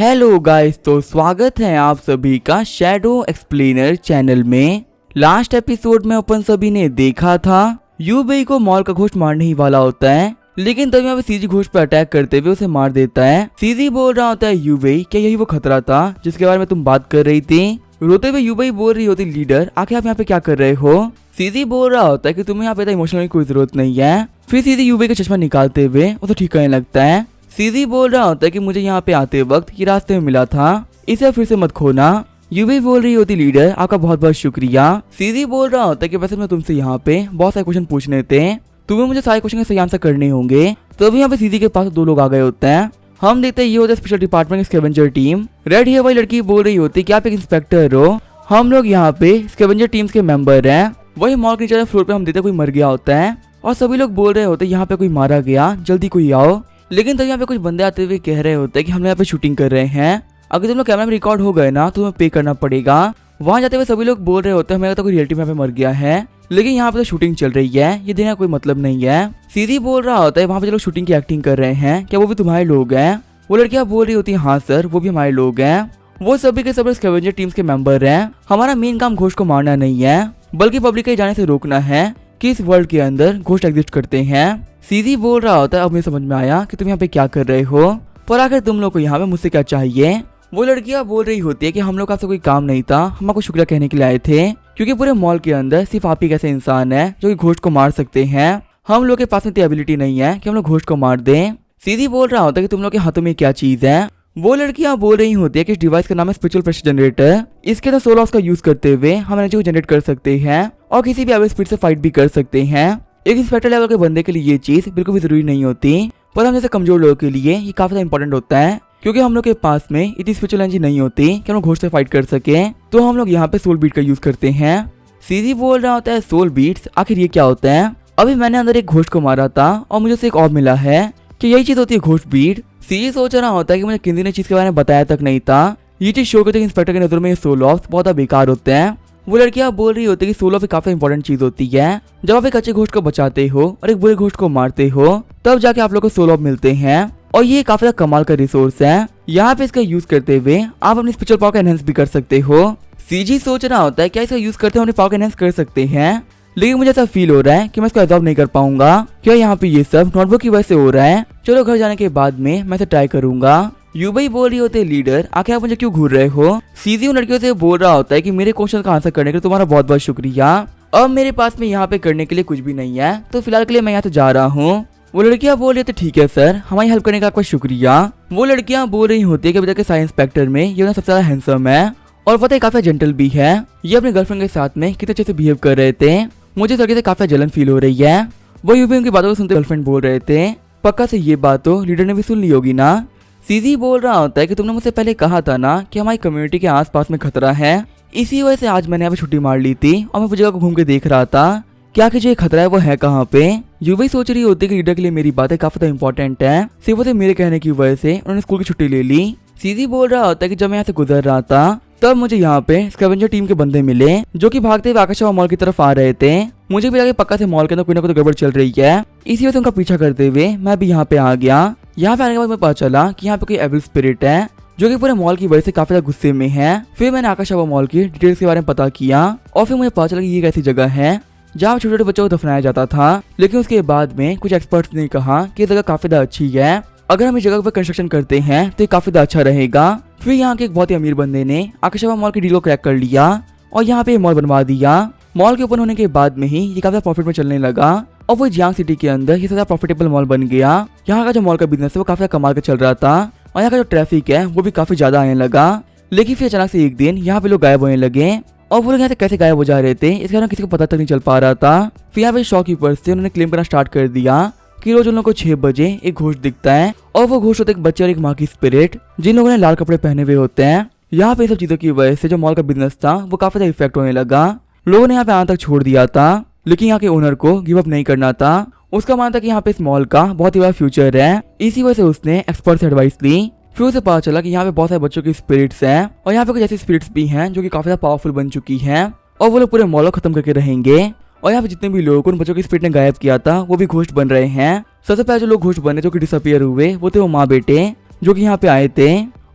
Hello guys, तो स्वागत है आप सभी का शैडो एक्सप्लेनर चैनल में। लास्ट एपिसोड में अपन सभी ने देखा था यूबेई को मॉल का घोस्ट मारने ही वाला होता है, लेकिन तभी यहाँ पे सीजी घोस्ट पर अटैक करते हुए उसे मार देता है। सीजी बोल रहा होता है यूबेई, क्या यही वो खतरा था जिसके बारे में तुम बात कर रही थी? रोते हुए यूबेई बोल रही होती, लीडर आखिर आप यहाँ पे क्या कर रहे हो? सीजी बोल रहा होता है कि तुम्हें यहाँ पे इमोशनल की कोई जरूरत नहीं है। फिर सीजी यूबेई का चश्मा निकालते हुए उसे ठीक करने लगता है। सीजी बोल रहा होता है कि मुझे यहाँ पे आते वक्त ये रास्ते में मिला था, इसे फिर से मत खोना। यूबेई बोल रही होती, लीडर आपका बहुत बहुत शुक्रिया। सीजी बोल रहा होता है कि वैसे मैं तुमसे यहाँ पे बहुत सारे क्वेश्चन पूछने थे, तुम्हें मुझे सारे क्वेश्चन के सही आंसर करने होंगे। तो अभी यहाँ पे सीजी के पास दो लोग आ गए होते हैं। हम देखते हैं ये होता है special department scavenger team. Red hair वाली लड़की बोल रही होती कि आप एक इंस्पेक्टर हो, हम लोग यहाँ पे स्कैवेंजर टीम्स के मेंबर हैं। वही मॉल के नीचे फ्लोर पे हम देखते कोई मर गया होता है और सभी लोग बोल रहे होते यहाँ पे कोई मारा गया, जल्दी कोई आओ। लेकिन तब यहाँ पे कुछ बंदे आते हुए कह रहे होते हैं कि हम यहाँ पे शूटिंग कर रहे हैं, अगर तुम लोग कैमरा में रिकॉर्ड हो गए ना तो तुम्हें पे करना पड़ेगा। वहाँ जाते हुए सभी लोग बोल रहे होते हैं हमें तो कोई रियलिटी में यहाँ पे मर गया है, लेकिन यहाँ पे तो शूटिंग चल रही है, ये देने का कोई मतलब नहीं है। सीधी बोल रहा होता है वहाँ पे जो लोग शूटिंग की एक्टिंग कर रहे हैं क्या वो भी तुम्हारे लोग हैं? वो लड़कियाँ बोल रही होती है हाँ सर, वो भी हमारे लोग हैं, वो सभी के सभी स्कैवेंजर टीम्स के मेंबर हैं। हमारा मेन काम घोस्ट को मारना नहीं है, बल्कि पब्लिक के जाने से रोकना है कि इस वर्ल्ड के अंदर घोस्ट एग्जिस्ट करते हैं। सीधी बोल रहा होता है अब मुझे समझ में आया कि तुम यहाँ पे क्या कर रहे हो, पर आखिर तुम लोग को यहाँ पे मुझसे क्या चाहिए? वो लड़कियाँ बोल रही होती है कि हम लोग का कोई काम नहीं था, हम आपको शुक्रिया कहने के लिए आए थे, क्योंकि पूरे मॉल के अंदर सिर्फ आप ही कैसे इंसान है जो कि घोस्ट को मार सकते हैं। हम लोग के पास में इतनी एबिलिटी नहीं है कि हम लोग घोस्ट को मार दें। सीधी बोल रहा होता है कि तुम लोग के हाथों में क्या चीज है? वो लड़कियां बोल रही होती है कि इस डिवाइस का नाम है स्पिरिचुअल प्रेशर जनरेटर। इसके अंदर सोल लॉस का यूज करते हुए हम एनर्जी को जनरेट कर सकते हैं और किसी भी एवरेज स्पीड से फाइट भी कर सकते हैं। एक इंस्पेक्टर लेवल के बंदे के लिए ये चीज बिल्कुल भी जरूरी नहीं होती, पर हम जैसे कमजोर लोगों के लिए ये काफी इंपॉर्टेंट होता है, क्योंकि हम लोग के पास में इतनी स्पिरिचुअल एनर्जी नहीं होती कि हम लोग घोस्ट से फाइट कर सके, तो हम लोग यहाँ पे सोल बीट का यूज करते हैं। सीधी बोल रहा होता है सोल बीट्स, आखिर ये क्या होता है? अभी मैंने अंदर एक घोस्ट को मारा था और मुझे एक और मिला है कि यही चीज होती है घोस्ट बीट। सीधी सोच रहा होता है कि मुझे किसी ने चीज के बारे में बताया तक नहीं था, ये चीज शो करते हैं इंस्पेक्टर की नजर में ये सोल ऑफ बहुत बेकार होते हैं। वो लड़कियां बोल रही होती है कि सोल ऑफ काफी इंपॉर्टेंट चीज होती है, जब आप एक अच्छे घोस्ट को बचाते हो और एक बुरे घोस्ट को मारते हो तब जाके आप लोग को सोल ऑफ मिलते हैं, और ये काफी ज्यादा कमाल का रिसोर्स है। यहाँ पे इसका यूज करते हुए आप अपनी स्पिरिचुअल पावर को एनहेंस भी कर सकते हो। सीजी सोच रहा होता है क्या इसका यूज करते हुए अपनी पावर को एनहेंस कर सकते हैं, लेकिन मुझे ऐसा फील हो रहा है कि मैं इसको एब्जॉर्ब नहीं कर पाऊंगा। क्या यहाँ पे ये सब नोटबुक की वजह से हो रहा है? चलो घर जाने के बाद में मैं इसे ट्राई करूंगा। यूबेई बोल रही होते लीडर आखिर आप मुझे क्यों घूर रहे हो? सीधी उन लड़कियों से बोल रहा होता है कि मेरे क्वेश्चन का आंसर करने के लिए तुम्हारा बहुत बहुत शुक्रिया, अब मेरे पास में यहाँ पे करने के लिए कुछ भी नहीं है, तो फिलहाल के लिए मैं यहाँ से जा रहा हूँ। वो लड़कियां बोल रही थी ठीक है सर, हमारी हेल्प करने का आपका शुक्रिया। वो लड़कियां बोल रही होती है कि अभी तक के साइंस इंस्पेक्टर में ये सबसे ज्यादा हैंडसम है और पता है काफी जेंटल भी है, ये अपने गर्लफ्रेंड के साथ में कितने अच्छे से बिहेव कर रहे थे, मुझे लड़के से काफी जलन फील हो रही है। वो यूबेई उनकी बातों को सुनते गर्लफ्रेंड बोल रहे थे पक्का से ये बात तो लीडर ने भी सुन ली होगी ना। सीधी बोल रहा होता है कि तुमने मुझसे पहले कहा था ना कि हमारी कम्युनिटी के आसपास में खतरा है, इसी वजह से आज मैंने यहाँ पे छुट्टी मार ली थी और मैं वो जगह को घूम के देख रहा था क्या कि जो ये खतरा है वो है कहाँ पे। यूबेई सोच रही होती है कि लीडर के लिए मेरी बातें काफी इंपॉर्टेंट है, सिर्फ वो मेरे कहने की वजह से उन्होंने स्कूल की छुट्टी ले ली। सीधी बोल रहा होता है कि जब मैं यहाँ से गुजर रहा था तब मुझे यहाँ पे स्कैवेंजर टीम के बंदे मिले जो कि भागते हुए आकाश मॉल की तरफ आ रहे थे। मुझे भी लगा पक्का से मॉल के अंदर कोई ना कोई गड़बड़ चल रही है, इसी वजह से उनका पीछा करते हुए मैं भी यहाँ पे आ गया। यहाँ पे आने के बाद मुझे पता चला कि यहाँ पे कोई एविल स्पिरिट है जो कि पूरे मॉल की वजह से काफी ज्यादा गुस्से में है। फिर मैंने आकाश मॉल की डिटेल्स के बारे में पता किया और फिर मुझे पता चला कि ये कैसी जगह है जहाँ छोटे छोटे बच्चों को दफनाया जाता था, लेकिन उसके बाद में कुछ एक्सपर्ट्स ने कहा कि ये जगह काफी ज्यादा अच्छी है, अगर हम इस जगह पर कंस्ट्रक्शन करते हैं तो ये काफी ज्यादा अच्छा रहेगा। फिर यहाँ के एक बहुत ही अमीर बंदे ने आकाशवा मॉल की डील को क्रैक कर लिया और यहाँ पे मॉल बनवा दिया। मॉल के ओपन होने के बाद में ही ये काफी प्रॉफिट में चलने लगा और वो जियांग सिटी के अंदर ये सबसे प्रॉफिटेबल मॉल बन गया। यहाँ का जो मॉल का बिजनेस है वो काफी कमाल का चल रहा था और यहाँ का जो ट्रैफिक है वो भी काफी ज्यादा आने लगा। लेकिन फिर अचानक से एक दिन यहाँ पे लोग गायब होने लगे और वो लोग यहाँ से कैसे गायब हो जा रहे थे इसके बारे में किसी को पता तक नहीं चल पा रहा था। फिर यहाँ पे शॉपकीपर्स थे, उन्होंने क्लेम करना स्टार्ट कर दिया कि रोज उन लोगों को 6 बजे एक घोस्ट दिखता है और वो घोस्ट होता है एक बच्चे और एक माँ की स्पिरिट जिन लोगों ने लाल कपड़े पहने हुए होते हैं। यहाँ पे सब चीजों की वजह से जो मॉल का बिजनेस था वो काफी ज्यादा इफेक्ट होने लगा। लोगों ने यहाँ पे आना तक छोड़ दिया था, लेकिन यहाँ के ओनर को गिव अप नहीं करना था। उसका मानना था कि यहाँ पे इस मॉल का बहुत ही बड़ा फ्यूचर है, इसी वजह से उसने एक्सपर्ट से एडवाइस ली। फिर उसे पता चला कि यहाँ पे बहुत सारे बच्चों की स्पिरिट्स हैं और यहाँ पे कुछ ऐसी स्पिरिट्स भी हैं जो कि काफी ज्यादा पावरफुल बन चुकी हैं और वो लोग पूरे मॉल को खत्म करके रहेंगे। और यहाँ पे जितने भी लोग उन बच्चों की स्पिरिट ने गायब किया था वो भी घोस्ट बन रहे हैं। सबसे पहले जो लोग घोस्ट बने जो कि डिसअपियर हुए वो थे वो माँ बेटे जो कि यहाँ पे आए थे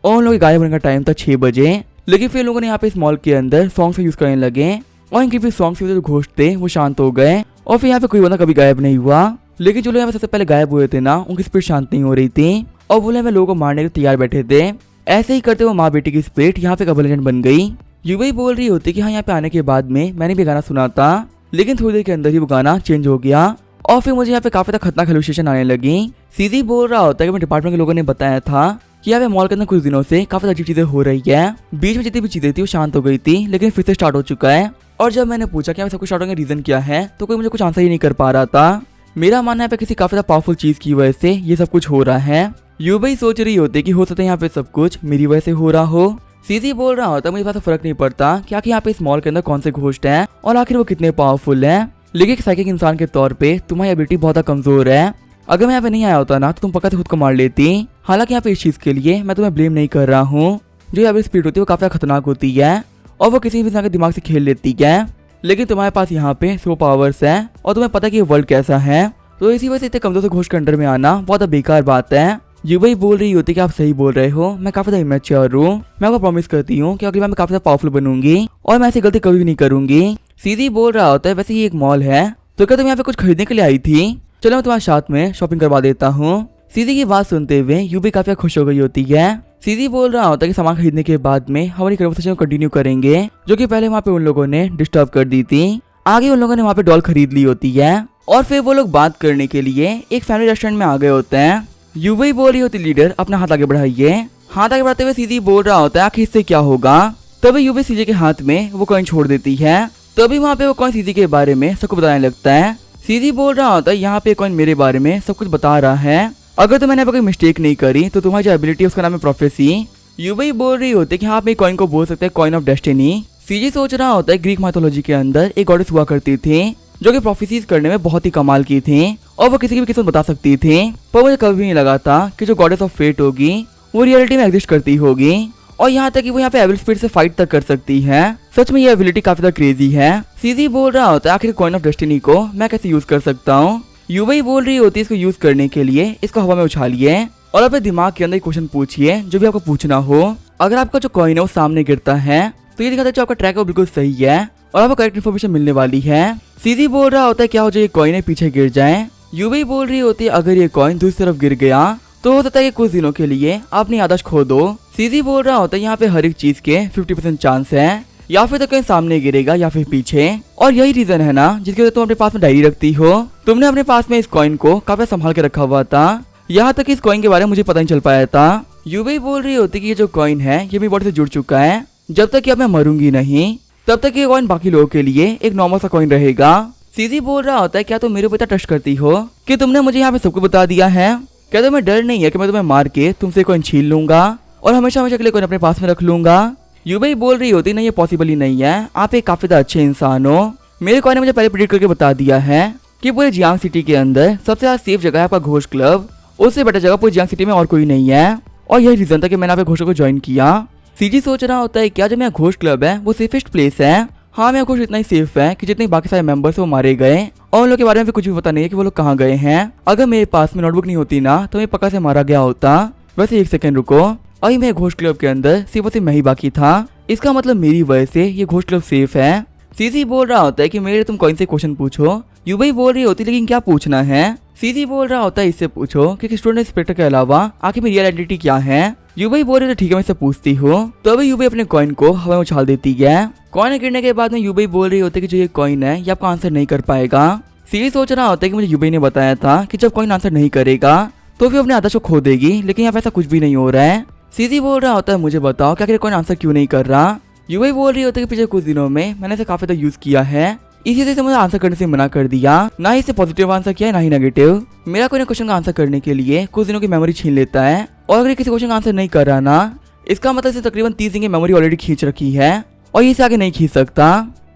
और उन लोगों के गायब होने का टाइम था 6 बजे। लेकिन फिर लोगों ने यहाँ पे इस मॉल के अंदर सॉन्ग्स यूज करने लगे और इनके भी सॉन्ग्स के जो घोस्ट थे वो शांत हो गए और फिर यहाँ पे कोई बंदा कभी गायब नहीं हुआ। लेकिन जो लोग यहाँ पे सबसे पहले गायब हुए थे ना, उनकी स्पीड शांत नहीं हो रही थी और वो लोग लोगों को मारने के तैयार बैठे थे। ऐसे ही करते हुए माँ बेटी की स्पीड यहाँ पे कबल लेजेंड बन गई। युवी बोल रही होती कि हाँ यहाँ पे आने के बाद में मैंने भी गाना सुना था, लेकिन थोड़ी देर के अंदर ही वो गाना चेंज हो गया और फिर मुझे यहाँ पे काफी खतरनाक हेलुसिनेशन आने लगी। सीधी बोल रहा होता है कि मेरे डिपार्टमेंट के लोगों ने बताया था कि यहाँ पे मॉल के अंदर कुछ दिनों से काफी अजीब चीजें हो रही है। बीच में जितनी भी चीजें थी वो शांत हो गई थी, लेकिन फिर से स्टार्ट हो चुका है। और जब मैंने पूछा कि सब कुछ स्टार्ट होने का रीजन क्या है, तो कोई मुझे कुछ आंसर ही नहीं कर पा रहा था। मेरा मानना है किसी काफी पावरफुल चीज की वजह से ये सब कुछ हो रहा है। युवी सोच रही होती कि हो सकता है यहाँ पे सब कुछ मेरी वजह से हो रहा हो। सीधी बोल रहा होता मुझे पास फर्क नहीं पड़ता कि आखिर यहाँ पे इस मॉल के अंदर कौन से घोस्ट हैं और आखिर वो कितने पावरफुल हैं, लेकिन एक साइकिक इंसान के तौर पे तुम्हारी एबिलिटी बहुत कमजोर है। अगर मैं यहाँ पे नहीं आया होता ना तो तुम पक्का से खुद को मार लेती। हालांकि यहाँ पे इस चीज के लिए मैं तुम्हें ब्लेम नहीं कर रहा हूँ। जो यहाँ पे स्पीड होती है वो काफी खतरनाक होती है और वो किसी भी इंसान के दिमाग से खेल लेती है, लेकिन तुम्हारे पास यहाँ पे सुपर पावर्स है और तुम्हें पता है कि ये वर्ल्ड कैसा है, तो इसी वजह से इतने कमजोर से घोस्ट के अंडर में आना बहुत बेकार बात है। युवी बोल रही होती कि आप सही बोल रहे हो, मैं काफी इमेच्योर हूँ। मैं आपको प्रॉमिस करती हूँ कि अगली बार मैं काफी पावरफुल बनूंगी और मैं ऐसी गलती कभी भी नहीं करूंगी। सीधी बोल रहा होता है वैसे ये एक मॉल है, तो क्या तुम यहाँ पे कुछ खरीदने के लिए आई थी? चलो मैं तुम्हारे साथ में शॉपिंग करवा देता हूँ। सीधी की बात सुनते हुए युवी काफी खुश हो गई होती है। सीधी बोल रहा होता है कि सामान खरीदने के बाद में हमारी कन्वर्सेशन कंटिन्यू करेंगे, जो कि पहले वहाँ पे उन लोगों ने डिस्टर्ब कर दी थी। आगे उन लोगों ने वहाँ पे डॉल खरीद ली होती है और फिर वो लोग बात करने के लिए एक फैमिली रेस्टोरेंट में आ गए होते हैं। युवी बोल रही होती लीडर अपना हाथ आगे बढ़ाइए। हाथ आगे बढ़ाते हुए सीधी बोल रहा होता है आखिर इससे क्या होगा। तभी युवी सीधी के हाथ में वो कॉइन छोड़ देती है। तभी वहाँ पे वो कॉइन सीधी के बारे में सबको बताने लगता है। सीधी बोल रहा होता है यहाँ पे कॉइन मेरे बारे में सब कुछ बता रहा है। अगर तो मैंने कोई मिस्टेक नहीं करी तो तुम्हारी जो एबिलिटी है उसका नाम है प्रोफेसी। युवी बोल रही होती है कि हाँ आप कॉइन को बोल सकते हैं कॉइन ऑफ डेस्टिनी। सीधी सोच रहा होता है ग्रीक माइथोलॉजी के अंदर एक गॉडेस हुआ करती थी जो कि प्रोफेसीज करने में बहुत ही कमाल की थी और वो किसी की भी किस्मत बता सकती थी, पर मुझे कभी नहीं लगा था कि जो गॉडेस ऑफ फेट होगी वो रियलिटी में एग्जिस्ट करती होगी और यहाँ तक कि वो यहाँ पे एविल स्पीड से फाइट तक कर सकती है। सच में ये एबिलिटी काफी क्रेजी है। सीधी बोल रहा होता है आखिर कॉइन ऑफ डेस्टिनी को मैं कैसे यूज कर सकता हूँ। युवी बोल रही होती है इसको यूज करने के लिए इसको हवा में उछालिए और अपने दिमाग के अंदर क्वेश्चन पूछिए जो भी आपको पूछना हो। अगर आपका जो कॉइन है वो सामने गिरता है तो ये दिखाता है जो आपका ट्रैक है वो बिल्कुल सही है और आपको करेक्ट इन्फॉर्मेशन मिलने वाली है। सीधी बोल रहा होता है क्या हो जो ये कॉइन है पीछे गिर जाए। युवी बोल रही होती है अगर ये कॉइन दूसरी तरफ गिर गया तो हो सकता है कि कुछ दिनों के लिए अपनी याददाश्त खो दो। सीधी बोल रहा होता है यहाँ पे हर एक चीज के 50% चांस है, या फिर तो कहीं सामने गिरेगा या फिर पीछे, और यही रीजन है ना जिसकी वजह से तुम अपने पास में डायरी रखती हो। तुमने अपने पास में इस कॉइन को काफी संभाल के रखा हुआ था, यहाँ तक इस कॉइन के बारे में मुझे पता नहीं चल पाया था। युवी बोल रही होती कि ये जो कॉइन है ये मेरी बॉडी से जुड़ चुका है। जब तक कि अब मैं मरूंगी नहीं तब तक ये कॉइन बाकी लोगों के लिए एक नॉर्मल सा कॉइन रहेगा। सीधी बोल रहा होता है क्या तुम मेरे ऊपर ट्रस्ट करती हो कि तुमने मुझे यहाँ पे सबको बता दिया है? क्या तुम्हें डर नहीं है कि मैं तुम्हें मार के तुमसे कॉइन छीन लूंगा और हमेशा हमेशा के लिए कॉइन अपने पास में रख लूंगा? युवी बोल रही होती नहीं ये पॉसिबल ही नहीं है, आप एक काफी अच्छे इंसान हो। मेरे कॉइन ने मुझे पहले प्रेडिक्ट करके बता दिया है कि पूरे जियांग सिटी के अंदर सबसे ज्यादा सेफ जगह है आपका घोस्ट क्लब, उससे बेटर जगह पूरी जियांग सिटी में और कोई नहीं है और यही रीजन था कि मैंने आप घोस्ट को ज्वाइन किया। सीजी सोच रहा होता है क्या जो मेरा घोस्ट क्लब है वो सेफेस्ट प्लेस है? हाँ मेरा घोस्ट इतना ही सेफ है कि जितने बाकी सारे मेंबर्स वो मारे गए और उन लोग के बारे में भी कुछ भी पता नहीं है कि वो लोग कहाँ गए हैं। अगर मेरे पास में नोटबुक नहीं होती ना तो मैं पक्का से मारा गया होता। वैसे एक सेकंड रुको, अभी मेरे घोस्ट क्लब के अंदर सिर्फ और सिर्फ मैं ही बाकी था, इसका मतलब मेरी वजह से ये घोस्ट क्लब सेफ है। सीधी बोल रहा होता है कि मेरे तुम कौन से क्वेश्चन पूछो। युवी बोल रही होती लेकिन क्या पूछना है? सीधी बोल रहा होता है इससे पूछो कि स्टूडेंट इंस्पेक्टर के अलावा आखिर मेरी रियल आइडेंटिटी क्या है। युवी बोल रही है ठीक है मैं इससे पूछती हूँ। तो अभी युवी अपने कॉइन को हवा में उछाल देती है। कॉइन गिरने के बाद में युवी बोल रही होती है कि जो ये कॉइन है ये आपका आंसर नहीं कर पाएगा। सीधी सोच रहा होता है कि मुझे युवी ने बताया था कि जब कॉइन आंसर नहीं करेगा तो फिर अपने आदर्श को खो देगी, लेकिन यहाँ पे ऐसा कुछ भी नहीं हो रहा है। सीधी बोल रहा होता है मुझे बताओ क्या कॉइन आंसर क्यों नहीं कर रहा। युवी बोल रही होती है कि पिछले कुछ दिनों में मैंने इसे काफी ज्यादा यूज किया है, इसी वजह से मुझे आंसर करने से मना कर दिया। ना ही इसे पॉजिटिव आंसर किया है ना ही नेगेटिव। मेरा कोई क्वेश्चन का आंसर करने के लिए कुछ दिनों की मेमोरी छीन लेता है और अगर किसी क्वेश्चन का आंसर नहीं कर रहा ना इसका मतलब इसे तकरीबन 30 दिन की मेमोरी ऑलरेडी खींच रखी है और इसे आगे नहीं खींच सकता।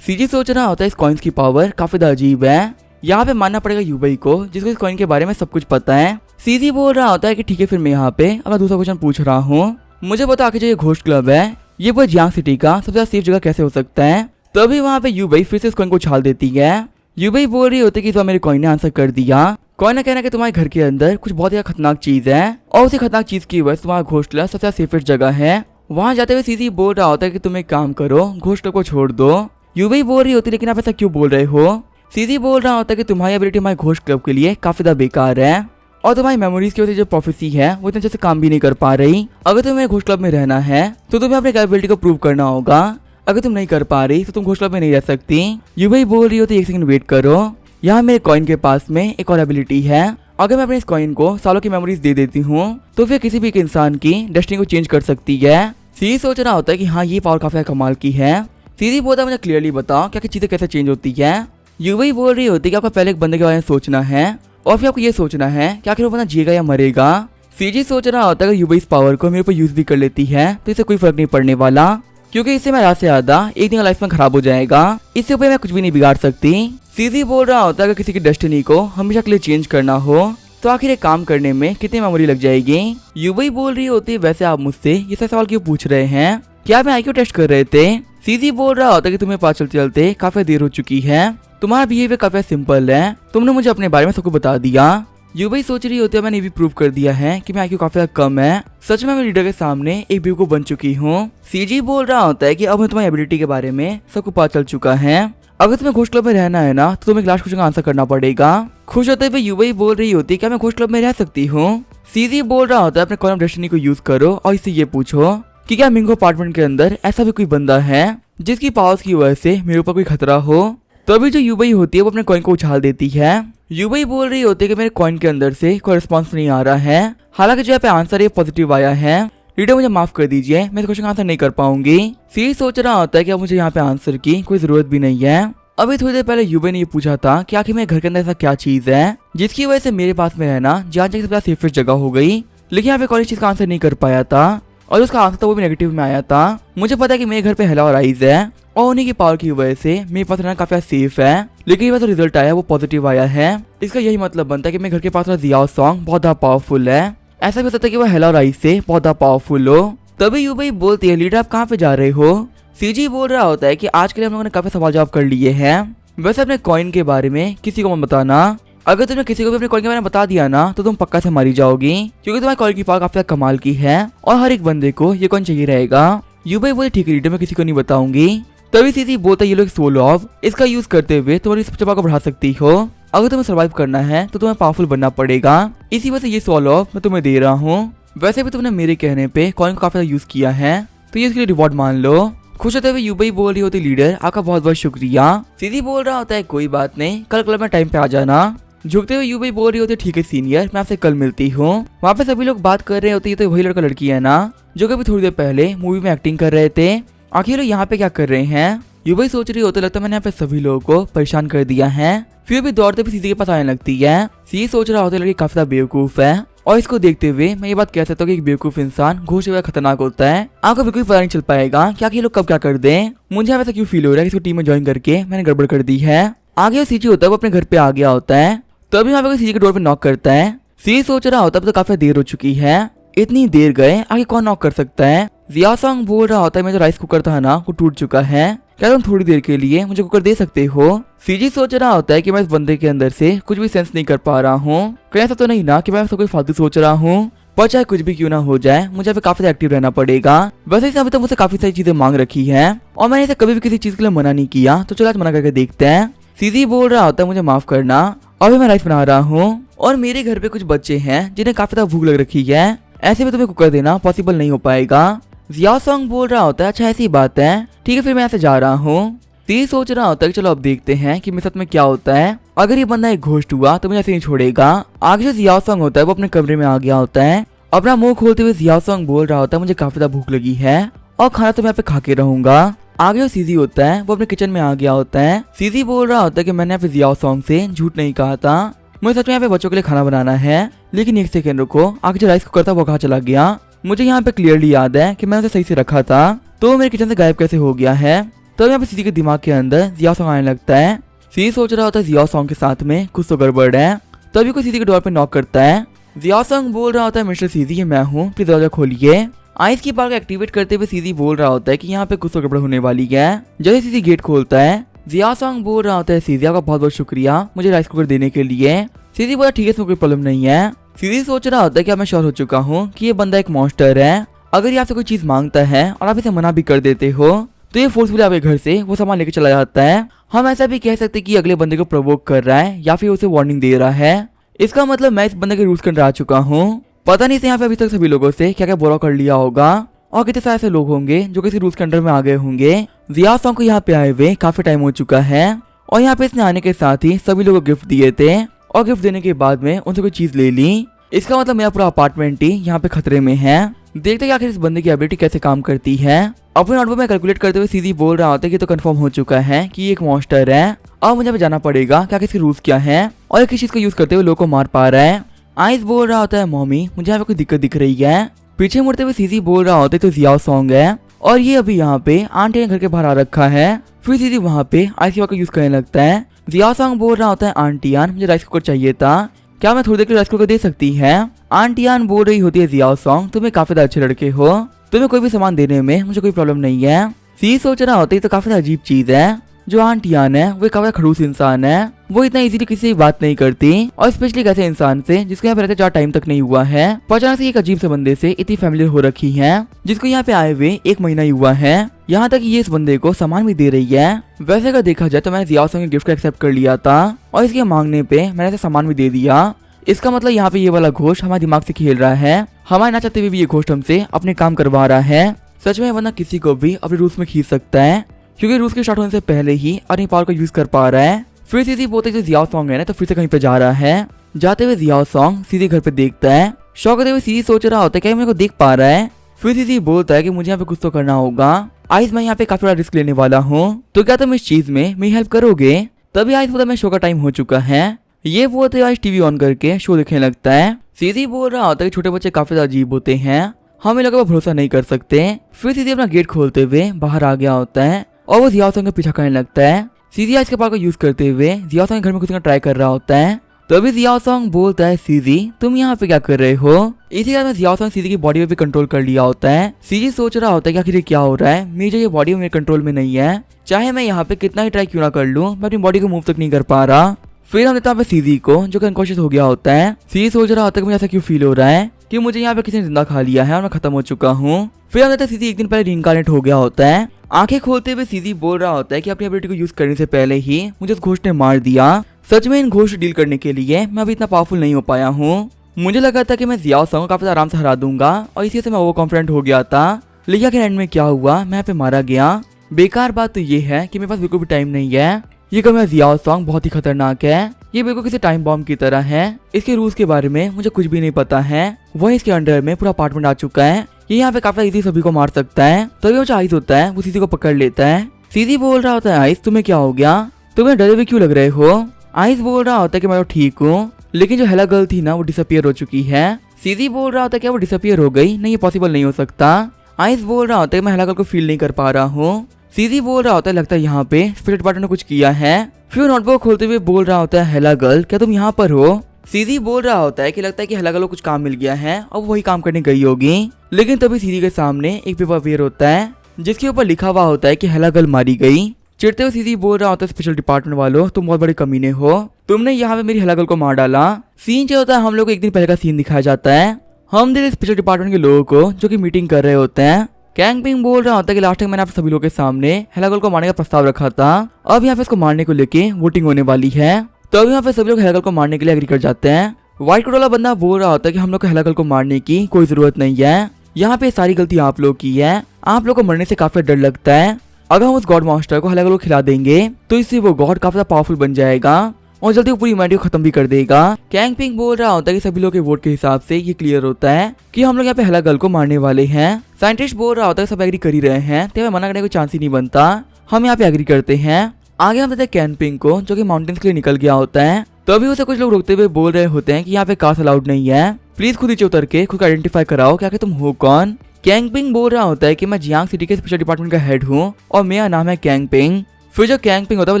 सीजी सोच रहा होता है इस कॉइन्स की पावर काफी ज्यादा अजीब है, यहाँ पे मानना पड़ेगा युवी को जिसको इस कॉइन के बारे में सब कुछ पता है। सीजी बोल रहा होता है कि ठीक है फिर मैं यहाँ पे अपना दूसरा क्वेश्चन पूछ रहा हूँ, मुझे बता आखिर जो ये घोस्ट क्लब है ये पूरे जियांग सिटी का सबसे ज्यादा सेफ जगह कैसे हो सकता है। तभी वहाँ पे युवी फिर से इस कॉइन को उछाल देती है। यूबई बोल रही होती कि इस बार मेरे कॉइन ने आंसर कर दिया। कॉइन ने कहना कि तुम्हारे घर के अंदर कुछ बहुत ही खतरनाक चीज है और उसी खतरनाक चीज की वजह से तुम्हारा घोंसला सबसे सेफेस्ट जगह है। वहाँ जाते हुए सीधी बोल रहा होता है कि तुम एक काम करो, घोंसले को छोड़ दो। यूबई बोल रही होती लेकिन आप ऐसा क्यों बोल रहे हो? सीधी बोल रहा होता है कि तुम्हारी एबिलिटी हमारे घोस्ट क्लब के लिए काफी ज्यादा बेकार है और तुम्हारी मेमोरीज की वजह से जो प्रोफेसी है वो इतने अच्छे से काम भी नहीं कर पा रही। अगर तुम्हें घोस्ट क्लब में रहना है तो तुम्हें अपनी कैपेबिलिटी को प्रूव करना होगा। अगर तुम नहीं कर पा रही तो तुम घोस्ट क्लब में नहीं रह सकती। यूबई बोल रही होती एक सेकंड वेट करो, यहाँ मेरे कॉइन के पास में एक और एबिलिटी है। अगर मैं अपने इस कॉइन को सालों की मेमोरीज दे देती हूँ तो फिर किसी भी एक इंसान की डेस्टिनी को चेंज कर सकती है। सीधी सोच रहा होता है कि हाँ ये पावर काफी कमाल की है। सीधी बोलता है मुझे क्लियरली बताओ क्या चीजें कैसे चेंज होती है। यूबई बोल रही होती है कि आपको पहले एक बंदे के बारे में सोचना है और फिर आपको ये सोचना है कि आखिर वो बंदा जिएगा या मरेगा। सीजी सोच रहा होता है कि यूबई इस पावर को मेरे ऊपर यूज भी कर लेती है तो इससे कोई फर्क नहीं पड़ने वाला, क्योंकि इससे मैं रात से ज्यादा एक दिन लाइफ में खराब हो जाएगा। इससे ऊपर मैं कुछ भी नहीं बिगाड़ सकती। सीधी बोल रहा होता है अगर किसी की डेस्टिनी को हमेशा के लिए चेंज करना हो तो आखिर एक काम करने में कितनी मेमोरी लग जाएगी। यूबई बोल रही होती है वैसे आप मुझसे ये सब सवाल क्यों पूछ रहे हैं, क्या मैं आईक्यू टेस्ट कर रहे थे? सीधी बोल रहा होता है कि तुम्हें पता चलते चलते काफी देर हो चुकी है, तुम्हारा बिहेवियर काफी सिंपल है, तुमने मुझे अपने बारे में सबको बता दिया। यूबई सोच रही होती है मैंने भी प्रूव कर दिया है कि मैं आईक्यू काफी कम है, सच में मैं लीडर के सामने एक बेवकूफ बन चुकी हूँ। सीजी बोल रहा होता है कि अब मैं तुम्हारी एबिलिटी के बारे में सबको पता चल चुका है। अगर तुम्हें घोस्ट क्लब में रहना है ना तो तुम्हें लास्ट क्वेश्चन का आंसर करना पड़ेगा। खुश होते हुए यूबई बोल रही होती है क्या मैं घोस्ट क्लब में रह सकती हूँ? सीजी बोल रहा होता है अपने कॉइन ऑफ डेस्टिनी को यूज करो और इससे ये पूछो कि क्या मिंगो अपार्टमेंट के अंदर ऐसा भी कोई बंदा है जिसकी पावर्स की वजह से मेरे ऊपर कोई खतरा हो। तो अभी जो यूबई होती है वो अपने कॉइन को उछाल देती है। यूबई बोल रही होती है कि मेरे कॉइन के अंदर से कोई रिस्पॉन्स नहीं आ रहा है, हालांकि जो यहाँ पे आंसर है पॉजिटिव आया है। लीडर मुझे माफ कर दीजिए, मैं इस क्वेश्चन का आंसर नहीं कर पाऊंगी। सीधी सोच रहा होता है कि अब मुझे यहाँ पे आंसर की कोई जरूरत भी नहीं है। अभी थोड़ी देर पहले यूबई ने ये पूछा था कि आखिर मेरे घर के अंदर ऐसा क्या चीज है जिसकी वजह से मेरे पास में रहना जान जाके सबसे सेफेस्ट जगह हो गई, लेकिन यहाँ पे कॉलेज चीज का आंसर नहीं कर पाया था और उसका आंसर तो वो भी नेगेटिव में आया था। मुझे पता है कि मेरे घर पे हेला और आइज है और उन्हीं की पावर की वजह से मेरे पास रहना काफी सेफ है, लेकिन ये जो रिजल्ट आया वो पॉजिटिव आया है। इसका यही मतलब बनता है कि मेरे घर के पास जियाओ सॉन्ग बहुत ज्यादा पावरफुल है। ऐसा भी हो सकता है कि वो हेला और आइज से बहुत ज्यादा पावरफुल हो। तभी यूबई बोलती है लीडर आप कहाँ पे जा रहे हो? सीजी बोल रहा होता है कि आज के लिए हम लोगों ने काफी सवाल जवाब कर लिए हैं, वैसे अपने कॉइन के बारे में किसी को मत बताना। अगर तुमने किसी को भी अपने कॉइन के बारे में बता दिया ना तो तुम पक्का से मारी जाओगी, क्योंकि तुम्हारे कॉइन की पावर काफी कमाल की है और हर एक बंदे को ये कॉइन चाहिए रहेगा। यूबई बोले ठीक है लीडर मैं किसी को नहीं बताऊंगी। तभी सीधी बोलता है ये लोग सोल ऑफ, इसका यूज करते हुए तुम्हारी सबसे पावर को बढ़ा सकती हो। अगर तुम्हें सर्वाइव करना है तो तुम्हें पावरफुल बनना पड़ेगा, इसी वजह से ये सोल ऑफ मैं तुम्हें दे रहा हूँ। वैसे भी तुमने मेरे कहने पे कॉइन को काफी यूज किया है तो ये इसके लिए रिवॉर्ड मान लो। खुश होते हुए यूबई बोल रही होती लीडर आपका बहुत बहुत शुक्रिया। सीधी बोल रहा होता है कोई बात नहीं, कल क्लब में टाइम पे आ जाना। झुकते हुए यूबई बोल रही होती है ठीक है सीनियर मैं आपसे कल मिलती हूँ। वहाँ पे सभी लोग बात कर रहे होते तो वही लड़का लड़की है ना जो कभी थोड़ी देर पहले मूवी में एक्टिंग कर रहे थे। आखिर लोग यहाँ पे क्या कर रहे हैं? यूबई सोच रही होते लगता है मैंने यहाँ पे सभी लोगों को परेशान कर दिया है। फिर भी दौड़ते भी सीधी के पास आने लगती है। सीधी सोच रहा होता है लड़की काफी ज्यादा बेवकूफ है और इसको देखते हुए मैं ये बात कह सकता हूँ कि एक बेवकूफ इंसान घोष हुआ खतरनाक होता है। आपको बिल्कुल पता नहीं चल पाएगा क्या ये लोग कब क्या कर दें। मुझे ऐसा क्यों फील हो रहा है कि इसको टीम में ज्वाइन करके मैंने गड़बड़ कर दी है। आगे सीजी होता है वो अपने घर पे आ गया होता है, तभी वहाँ पे सीजी के डोर पे नॉक करता है। सीजी सोच रहा होता है अब तो काफी देर हो चुकी है, इतनी देर गए आगे कौन नॉक कर सकता है। जिया सॉन्ग बोल रहा होता है मेरा जो राइस कुकर था ना वो टूट चुका है, क्या तुम थोड़ी देर के लिए मुझे कुकर दे सकते हो? सीजी सोच रहा होता है कि मैं इस बंदे के अंदर से कुछ भी सेंस नहीं कर पा रहा हूँ, कहीं ऐसा तो नहीं ना कि मैं सब कुछ फालतू सोच रहा हूँ। पर चाहे कुछ भी क्यों ना हो जाए मुझे अभी काफी एक्टिव रहना पड़ेगा। वैसे इसने अभी तक मुझसे काफी सारी चीजें मांग रखी है और मैंने इसे कभी भी किसी चीज के लिए मना नहीं किया, तो चलो आज मना करके देखते हैं। सीजी बोल रहा होता है मुझे माफ करना, अभी मैं राइस बना रहा हूँ और मेरे घर पे कुछ बच्चे हैं जिन्हें काफी ज्यादा भूख लग रखी है, ऐसे में तुम्हें कुकर देना पॉसिबल नहीं हो पाएगा। जिया सॉन्ग बोल रहा होता है अच्छा ऐसी बात है, ठीक है फिर मैं ऐसे जा रहा हूँ। सीधी सोच रहा होता है कि चलो अब देखते हैं कि मेरे साथ में क्या होता है। अगर ये बंदा एक घोस्ट हुआ तो मुझे ऐसे नहीं छोड़ेगा। आगे जो जिया सॉन्ग होता है वो अपने कमरे में आ गया होता है। अपना मुंह खोलते हुए जिया सॉन्ग बोल रहा होता है मुझे काफी ज्यादा भूख लगी है और खाना तो मैं यहाँ पे खा के रहूंगा। आगे जो सीधी होता है वो अपने किचन में आ गया होता है। सीधी बोल रहा होता है कि मैंने यहाँ पे जिया सॉन्ग से झूठ नहीं कहा था, मुझे सच में यहाँ पे बच्चों के लिए खाना बनाना है। लेकिन एक सेकंड रुको, आगे जो राइस कुकर था वो कहाँ चला गया? मुझे यहाँ पे क्लियरली याद है कि मैंने उसे सही से रखा था, तो मेरे किचन से गायब कैसे हो गया है? तब यहाँ पे सीधी के दिमाग के अंदर जिया सॉन्ग आने लगता है। सीधी सोच रहा होता है जिया सॉन्ग के साथ में कुछ तो गड़बड़ है। तभी कोई सीधी के डोर पे नॉक करता है। जिया सॉन्ग बोल रहा होता है मिस्टर सीधी ये मैं हूँ, प्लीज दरवाजा खोलिए। आइस की पावर को एक्टिवेट करते हुए सीधी बोल रहा होता है कि यहाँ पे कुछ तो गड़बड़ होने वाली है। जैसे सीधी गेट खोलता है जिया सॉन्ग बोल रहा होता है सीजी आपका बहुत बहुत शुक्रिया मुझे राइस कुकर देने के लिए। सीजी बोला ठीक है इसमें कोई प्रॉब्लम नहीं है। सीजी सोच रहा होता है कि अब मैं श्योर हो चुका हूँ कि ये बंदा एक मॉन्स्टर है। अगर ये आपसे कोई चीज मांगता है और आप इसे मना भी कर देते हो तो ये फोर्सफुली आपके घर से वो सामान लेके चला जाता है। हम ऐसा भी कह सकते कि अगले बंदे को प्रोवोक कर रहा है या फिर उसे वार्निंग दे रहा है। इसका मतलब मैं इस बंदे के रूल्स के अंदर आ चुका हूँ। पता नहीं यहाँ पे अभी तक सभी लोगों से क्या क्या बुरा कर लिया होगा और कितने सारे ऐसे लोग होंगे जो किसी रूल्स के अंडर में आ गए होंगे। जिया सॉन्ग को यहाँ पे आए हुए काफी टाइम हो चुका है और यहाँ पे इसने आने के साथ ही सभी लोगों को गिफ्ट दिए थे और गिफ्ट देने के बाद में उनसे कोई चीज ले ली। इसका मतलब मेरा पूरा अपार्टमेंट ही यहाँ पे खतरे में है। देखते हैं आखिर इस बंदे की एबिलिटी कैसे काम करती है। अपने नोटबुक में कैलकुलेट करते हुए सीधी बोल रहा होता है कि तो कंफर्म हो चुका है कि ये एक मॉन्स्टर है। अब मुझे भी जाना पड़ेगा क्या इसके रूल्स क्या है और किस चीज को यूज करते हुए लोगों को मार पा रहा है। आइस बोल रहा होता है मम्मी मुझे यहाँ पे कोई दिक्कत दिख रही है। पीछे मुड़ते हुए सीधी बोल रहा होता है तो जिया सॉन्ग है और ये अभी यहाँ पे आंटी ने घर के बाहर आ रखा है। फिर सीधी वहाँ पे आइस की बात को यूज करने लगता है। जिया सॉन्ग बोल रहा होता है आंटियान मुझे राइस कुकर चाहिए था, क्या मैं थोड़ी देर के लिए राइस कुकर दे सकती है। आंटियान बोल रही होती है जिया सॉन्ग तुम्हें काफी ज्यादा अच्छे लड़के हो, तुम्हें कोई भी सामान देने में मुझे कोई प्रॉब्लम नहीं है। सी सोच रहा होता है तो काफी अजीब चीज है। जो आंटियान है वो काफी खड़ूस इंसान है, वो इतना इजीली किसी से बात नहीं करती और स्पेशली एक ऐसे इंसान से जिसको यहाँ पे रहते 4 टाइम तक नहीं हुआ है। अचानक से एक अजीब से बंदे से इतनी फैमिलियर हो रखी है जिसको यहाँ पे आए हुए 1 महीना ही हुआ है। यहाँ तक ये इस बंदे को सामान भी दे रही है। वैसे अगर देखा जाए तो मैंने जिया सॉन्ग के गिफ्ट को एक्सेप्ट कर लिया था और इसके मांगने पे मैंने इसे सामान भी दे दिया। इसका मतलब यहाँ पे ये वाला घोस्ट हमारे दिमाग से खेल रहा है, हमारे ना चाहते हुए भी ये घोस्ट हमसे अपने काम करवा रहा है। सच में वरना किसी को भी अपने रूल्स में खींच सकता है क्योंकि रूल्स के स्टार्ट होने से पहले ही अपनी पावर को यूज कर पा रहा है। फिर सीधी बोलते जो जिया सॉन्ग है ना तो फिर से कहीं पे जा रहा है। जाते हुए जिया सॉन्ग सीधी घर पे देखता है, शौक होते हुए सीधी सोच रहा होता है क्या मेरे को देख पा रहा है। फिर सीधी बोलता है कि मुझे यहाँ पे कुछ तो करना होगा, आइस मैं यहाँ पे काफी बड़ा रिस्क लेने वाला हूँ तो क्या तुम इस चीज में मेरी हेल्प करोगे। तभी आइस बोलता है शो का टाइम हो चुका है। ये बोलते आइस टीवी ऑन करके शो देखने लगता है। सीधी बोल रहा होता है कि छोटे बच्चे काफी ज्यादा अजीब होते हैं, हम इन लोगों पर भरोसा नहीं कर सकते। फिर सीधी अपना गेट खोलते हुए बाहर आ गया होता है और वो जिया सॉन्ग का पीछा करने लगता है। सीधी आइस के पावर को यूज करते हुए जिया सॉन्ग घर में घुसने का ट्राई कर रहा होता है। तभी जिया सॉन्ग बोलता है सीधी तुम यहाँ पे क्या कर रहे हो। इसी कारण जिया सॉन्ग सीधी की बॉडी पे भी कंट्रोल कर लिया होता है। सीधी सोच रहा होता है कि आखिर ये क्या हो रहा है, मेरी जो ये बॉडी मेरे कंट्रोल में नहीं है, चाहे मैं यहाँ पे कितना ही ट्राई क्यों ना कर लूँ मैं अपनी बॉडी को मूव तक नहीं कर पा रहा। फिर हम देता सीधी को जो कि अनकॉन्शियस हो गया होता है। सीधी सोच रहा होता है कि मुझे ऐसा क्यों फील हो रहा है कि मुझे यहाँ पे किसी ने जिंदा खा लिया है और मैं खत्म हो चुका हूँ। फिर हम देता सीधी एक दिन पहले रीइंकार्नेट हो गया होता है। आंखें खोलते हुए सीधी बोल रहा होता है कि अपनी एबिलिटी को यूज करने से पहले ही मुझे उस घोस्ट ने मार दिया। सच में इन घोस्ट डील करने के लिए मैं अभी इतना पावरफुल नहीं हो पाया हूँ। मुझे लगा था कि मैं जिया सॉन्ग को काफी आराम से हरा दूंगा और इसी से मैं ओवर कॉन्फिडेंट हो गया था, लेकिन आखिर एंड में क्या हुआ, मैं यहाँ पे मारा गया। बेकार बात तो ये है कि मेरे पास बिल्कुल भी टाइम नहीं है। ये कम जिया सॉन्ग बहुत ही खतरनाक है, ये बिल्कुल किसी टाइम बॉम्ब की तरह है। इसके रूल्स के बारे में मुझे कुछ भी नहीं पता है, वही इसके अंडर में पूरा अपार्टमेंट आ चुका है। ये यहाँ पे काफी इजी सभी को मार सकता है। तभी वो जो आइस होता है वो सीधी को पकड़ लेता है। सीधी बोल रहा होता है आइस तुम्हें क्या हो गया, तुम्हें डरे हुए क्यों लग रहे हो। आइस बोल रहा होता है कि मैं तो ठीक हूँ, लेकिन जो हेला गर्ल थी ना वो डिसअपियर हो चुकी है। सीधी बोल रहा होता है कि वो डिसअपियर हो गई, नहीं ये पॉसिबल नहीं हो सकता। आइस बोल रहा होता है कि मैं हेला गर्ल को फील नहीं कर पा रहा हूँ। सीधी बोल रहा होता है लगता है यहाँ पे स्पिरिट डिपार्टमेंट ने कुछ किया है। फिर नोटबुक खोलते हुए बोल रहा होता है हेला गर्ल क्या तुम यहाँ पर हो। सीधी बोल रहा होता है कि लगता है कि हेला गर्ल को कुछ काम मिल गया है और वही काम करने गई होगी। लेकिन तभी सीधी के सामने एक पेपर अपेयर होता है जिसके ऊपर लिखा हुआ होता है कि हेला गर्ल मारी गई। चिढ़ते हुए सीधी बोल रहा होता है स्पेशल डिपार्टमेंट वालों तुम बहुत बड़े कमीने हो, तुमने यहाँ पे मेरी हेला गर्ल को मार डाला। सीन जो होता है हम लोग को एक दिन पहले का सीन दिखाया जाता है। हम देखते स्पेशल डिपार्टमेंट के लोगों को जो कि मीटिंग कर रहे होते हैं। कैंगपिंग बोल रहा होता है कि लास्ट टाइम मैंने आप सभी लोगों के सामने हेला गर्ल को मारने का प्रस्ताव रखा था, अब यहाँ पे इसको मारने को लेके वोटिंग होने वाली है। तो अब यहाँ पे सभी लोग हेला गर्ल को मारने के लिए एग्री कर जाते हैं। व्हाइट कोट वाला बंदा बोल रहा होता है कि हम लोग को हेला गर्ल को मारने की कोई जरूरत नहीं है, यहाँ पे सारी गलती आप लोग की है, आप लोग को मरने से काफी डर लगता है। अगर हम उस गॉड मॉन्स्टर को हेला गर्ल को खिला देंगे तो इससे वो गॉड काफी पावरफुल बन जाएगा और जल्दी वो पूरी ह्यूमैनिटी को खत्म भी कर देगा। कैंगपिंग बोल रहा होता है कि सभी लोग के वोट के हिसाब से ये क्लियर होता है कि हम लोग यहाँ पे हेला गर्ल को मारने वाले हैं। साइंटिस्ट बोल रहा होता है सब एग्री कर ही रहे हैं तो मना करने का चांस ही नहीं बनता, हम यहाँ पे एग्री करते हैं। आगे हम देखते हैं कैंपिंग को जो कि माउंटेन्स के लिए निकल गया होता है। तो अभी उसे कुछ लोग रोकते हुए बोल रहे होते हैं कि यहाँ पे कार्स अलाउड नहीं है, प्लीज खुद नीचे उतर के खुद आइडेंटिफाई कराओ क्या तुम हो कौन। कैंगपिंग बोल रहा होता है कि मैं जियांग सिटी के स्पेशल डिपार्टमेंट का हेड हूँ और मेरा नाम है कैंगपिंग। फिर जो कैंगपिंग होता है वो